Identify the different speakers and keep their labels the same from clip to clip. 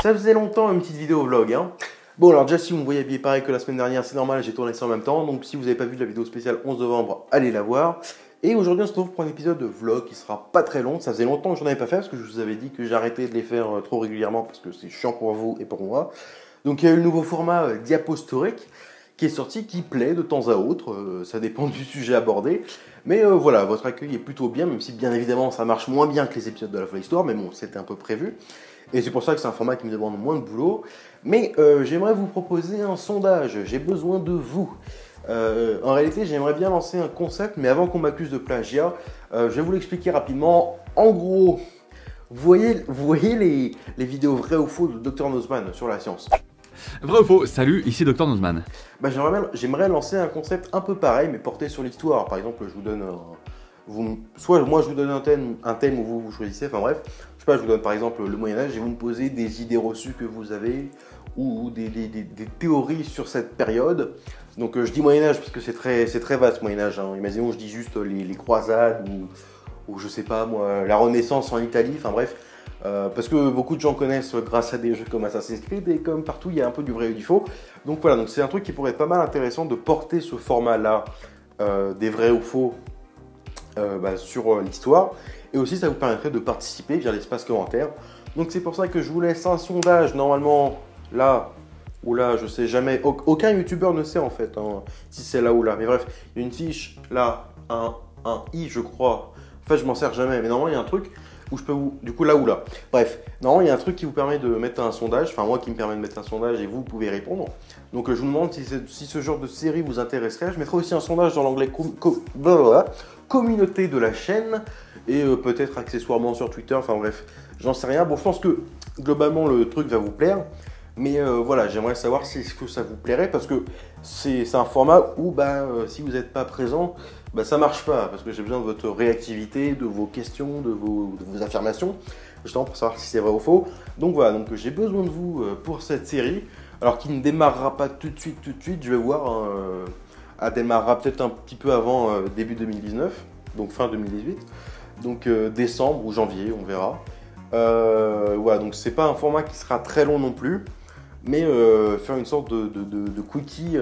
Speaker 1: Ça faisait longtemps une petite vidéo vlog, hein. Bon alors déjà si vous me voyez habillé pareil que la semaine dernière, c'est normal, j'ai tourné ça en même temps. Donc si vous n'avez pas vu la vidéo spéciale 11 novembre, allez la voir. Et aujourd'hui on se retrouve pour un épisode de vlog qui sera pas très long. Ça faisait longtemps que j'en avais pas fait parce que je vous avais dit que j'arrêtais de les faire trop régulièrement parce que c'est chiant pour vous et pour moi. Donc il y a eu le nouveau format diapostorique qui est sorti, qui plaît de temps à autre, ça dépend du sujet abordé. Mais voilà, votre accueil est plutôt bien, même si bien évidemment ça marche moins bien que les épisodes de la folle histoire, mais bon, c'était un peu prévu. Et c'est pour ça que c'est un format qui me demande moins de boulot. Mais j'aimerais vous proposer un sondage, j'ai besoin de vous. En réalité, j'aimerais bien lancer un concept, mais avant qu'on m'accuse de plagiat, je vais vous l'expliquer rapidement. En gros, vous voyez les vidéos vraies ou faux de Dr Nozman sur la science?
Speaker 2: Vrai ou faux? Salut, ici Dr Nozman.
Speaker 1: Bah, j'aimerais lancer un concept un peu pareil, mais porté sur l'histoire. Par exemple, je vous donne soit moi je vous donne un thème où vous choisissez, enfin bref. Je sais pas, je vous donne par exemple le Moyen-Âge et vous me posez des idées reçues que vous avez ou des théories sur cette période. Donc je dis Moyen-Âge parce que c'est très vaste Moyen-Âge. Hein. Imaginons je dis juste les croisades ou je sais pas moi, la Renaissance en Italie, enfin bref. Parce que beaucoup de gens connaissent grâce à des jeux comme Assassin's Creed et comme partout il y a un peu du vrai et du faux. Donc voilà, donc c'est un truc qui pourrait être pas mal intéressant de porter ce format-là des vrais ou faux sur l'histoire. Et aussi ça vous permettrait de participer via l'espace commentaire. Donc c'est pour ça que je vous laisse un sondage normalement là ou là, je sais jamais. Aucun youtubeur ne sait en fait hein, si c'est là ou là. Mais bref, il y a une fiche là, un i je crois. En fait je m'en sers jamais, mais normalement il y a un truc où je peux vous... Du coup là ou là. Bref, normalement il y a un truc qui vous permet de mettre un sondage, enfin moi qui me permet de mettre un sondage et vous pouvez répondre. Donc je vous demande si ce genre de série vous intéresserait. Je mettrai aussi un sondage dans l'onglet communauté de la chaîne et peut-être accessoirement sur Twitter, enfin bref, j'en sais rien. Bon, je pense que globalement le truc va vous plaire. Mais voilà, j'aimerais savoir si est-ce que ça vous plairait parce que c'est un format où si vous n'êtes pas présent, ça marche pas parce que j'ai besoin de votre réactivité, de vos questions, de vos affirmations, justement pour savoir si c'est vrai ou faux. Donc voilà, donc j'ai besoin de vous pour cette série, alors qui ne démarrera pas tout de suite, je vais voir, hein, elle démarrera peut-être un petit peu avant début 2019, donc fin 2018, donc décembre ou janvier, on verra. Voilà, donc c'est pas un format qui sera très long non plus. Mais faire une sorte de quickie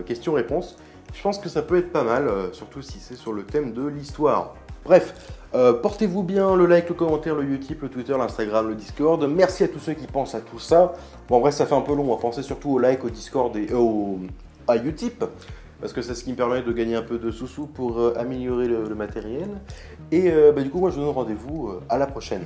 Speaker 1: question-réponse, je pense que ça peut être pas mal, surtout si c'est sur le thème de l'histoire. Bref, portez-vous bien, le like, le commentaire, le Utip, le Twitter, l'Instagram, le Discord. Merci à tous ceux qui pensent à tout ça. Bon, en vrai, ça fait un peu long, pensez surtout au like, au Discord et à Utip, parce que c'est ce qui me permet de gagner un peu de sous-sous pour améliorer le matériel. Et du coup, moi, je vous donne rendez-vous à la prochaine.